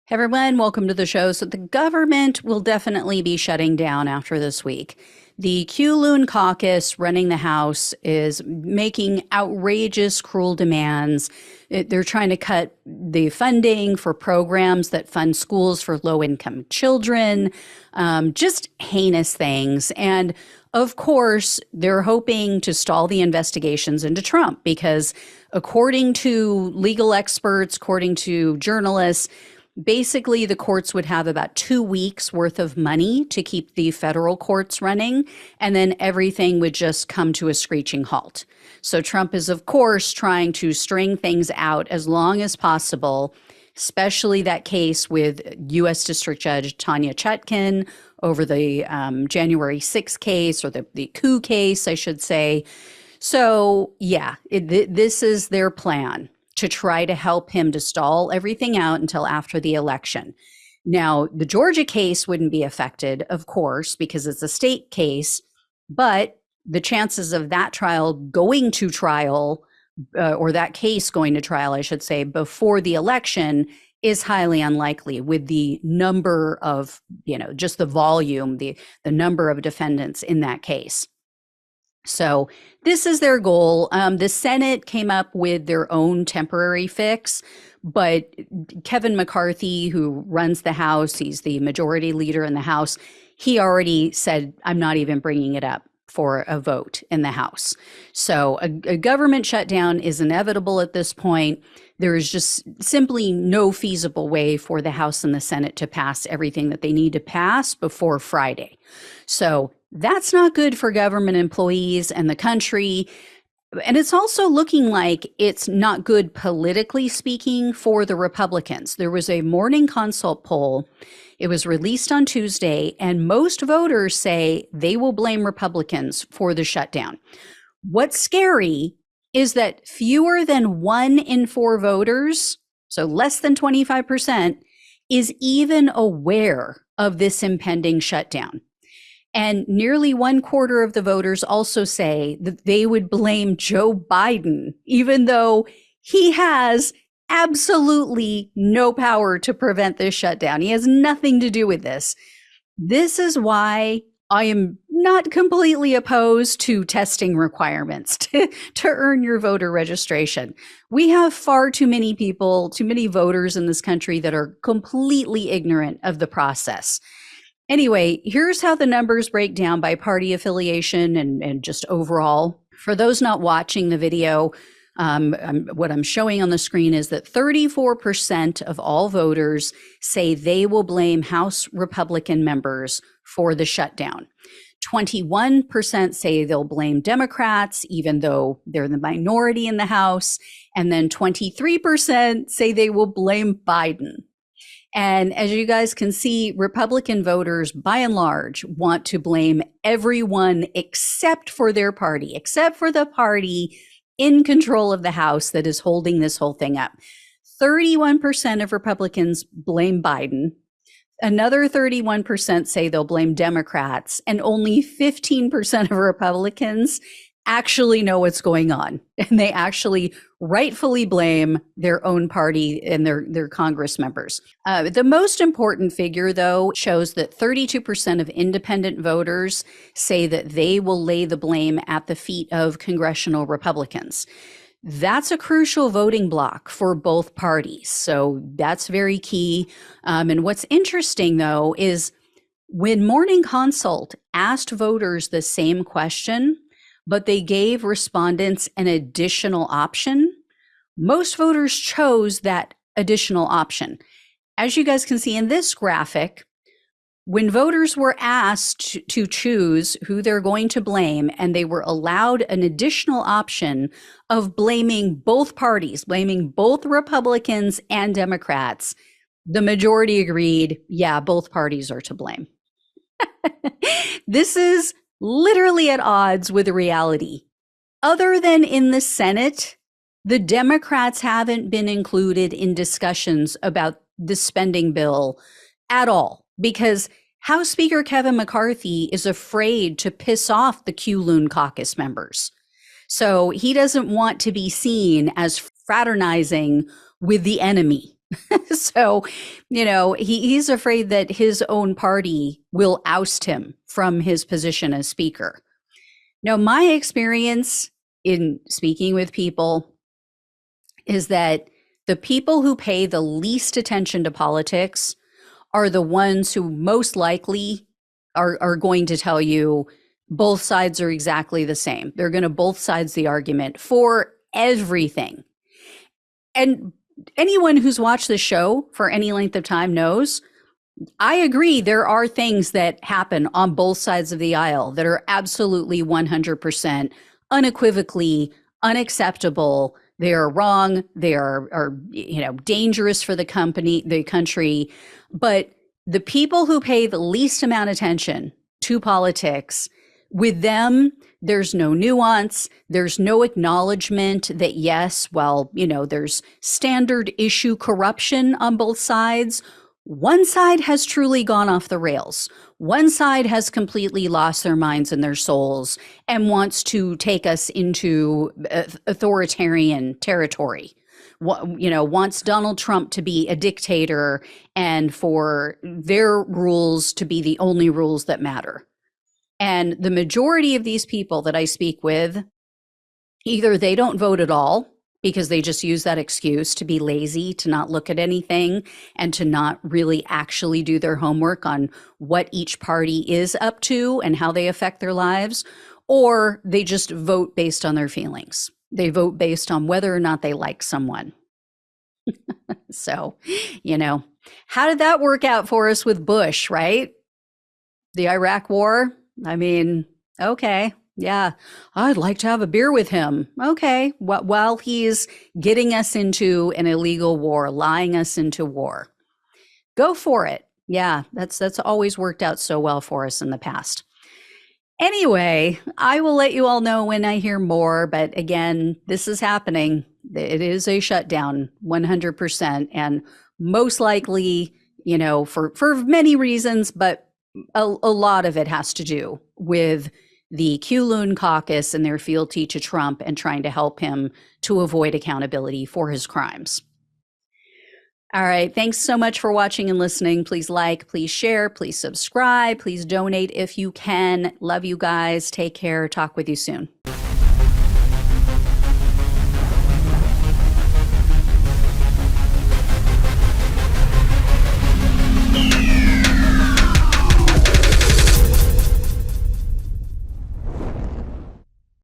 Hey everyone, welcome to the show. So the government will definitely be shutting down after this week. The Q-Loon caucus running the House is making outrageous, cruel demands. They're trying to cut the funding for programs that fund schools for low-income children, just heinous things. And of course, they're hoping to stall the investigations into Trump because according to legal experts, according to journalists, basically, the courts would have about 2 weeks worth of money to keep the federal courts running, and then everything would just come to a screeching halt. So Trump is, of course, trying to string things out as long as possible, especially that case with U.S. District Judge Tanya Chutkan over the January 6th case, or the coup case, I should say. So, yeah, this is their plan to try to help him to stall everything out until after the election. Now, the Georgia case wouldn't be affected, of course, because it's a state case, but the chances of that trial going to trial, or that case going to trial, I should say, before the election is highly unlikely with the number of, just the volume, the number of defendants in that case. So this is their goal. The Senate came up with their own temporary fix, but Kevin McCarthy, who runs the House, he's the majority leader in the House, he already said, I'm not even bringing it up for a vote in the House. So a government shutdown is inevitable at this point. There is just simply no feasible way for the House and the Senate to pass everything that they need to pass before Friday. So that's not good for government employees and the country. And it's also looking like it's not good politically speaking for the Republicans. There was a morning consult poll. It was released on Tuesday, and most voters say they will blame Republicans for the shutdown. What's scary is that fewer than 1 in 4 voters, so less than 25%, is even aware of this impending shutdown. And nearly 1/4 of the voters also say that they would blame Joe Biden, even though he has absolutely no power to prevent this shutdown. He has nothing to do with this. This is why I am not completely opposed to testing requirements to earn your voter registration. We have far too many people, too many voters in this country that are completely ignorant of the process. Anyway, here's how the numbers break down by party affiliation and just overall. For those not watching the video, what I'm showing on the screen is that 34% of all voters say they will blame House Republican members for the shutdown. 21% say they'll blame Democrats, even though they're the minority in the House. And then 23% say they will blame Biden. And as you guys can see, Republican voters, by and large, want to blame everyone except for their party, except for the party in control of the House that is holding this whole thing up. 31% of Republicans blame Biden. Another 31% say they'll blame Democrats, and only 15% of Republicans actually know what's going on. And they actually rightfully blame their own party and their Congress members. The most important figure, though, shows that 32% of independent voters say that they will lay the blame at the feet of congressional Republicans. That's a crucial voting block for both parties. So that's very key. And what's interesting, though, is when Morning Consult asked voters the same question, but they gave respondents an additional option, most voters chose that additional option. As you guys can see in this graphic, when voters were asked to choose who they're going to blame, and they were allowed an additional option of blaming both parties, blaming both Republicans and Democrats, the majority agreed, yeah, both parties are to blame. This is literally at odds with reality. Other than in the Senate, the Democrats haven't been included in discussions about the spending bill at all, because House Speaker Kevin McCarthy is afraid to piss off the Q-Loon caucus members. So he doesn't want to be seen as fraternizing with the enemy. So, he's afraid that his own party will oust him from his position as speaker. Now, my experience in speaking with people is that the people who pay the least attention to politics are the ones who most likely are going to tell you both sides are exactly the same. They're going to both sides the argument for everything. And anyone who's watched the show for any length of time knows I agree. There are things that happen on both sides of the aisle that are absolutely 100% unequivocally unacceptable. They are wrong. They are dangerous for the country. But the people who pay the least amount of attention to politics, with them, there's no nuance. There's no acknowledgement that, yes, well, there's standard issue corruption on both sides. One side has truly gone off the rails. One side has completely lost their minds and their souls and wants to take us into authoritarian territory. Wants Donald Trump to be a dictator and for their rules to be the only rules that matter. And the majority of these people that I speak with, either they don't vote at all because they just use that excuse to be lazy, to not look at anything, and to not really actually do their homework on what each party is up to and how they affect their lives, or they just vote based on their feelings. They vote based on whether or not they like someone. So, how did that work out for us with Bush, right? The Iraq War? I mean, okay. Yeah, I'd like to have a beer with him. Okay, while he's getting us into an illegal war, lying us into war. Go for it. Yeah, that's always worked out so well for us in the past. Anyway, I will let you all know when I hear more, but again, this is happening. It is a shutdown, 100%, and most likely, for many reasons, but a lot of it has to do with the Q-Loon caucus and their fealty to Trump and trying to help him to avoid accountability for his crimes. All right. Thanks so much for watching and listening. Please like, please share, please subscribe, please donate if you can. Love you guys. Take care. Talk with you soon.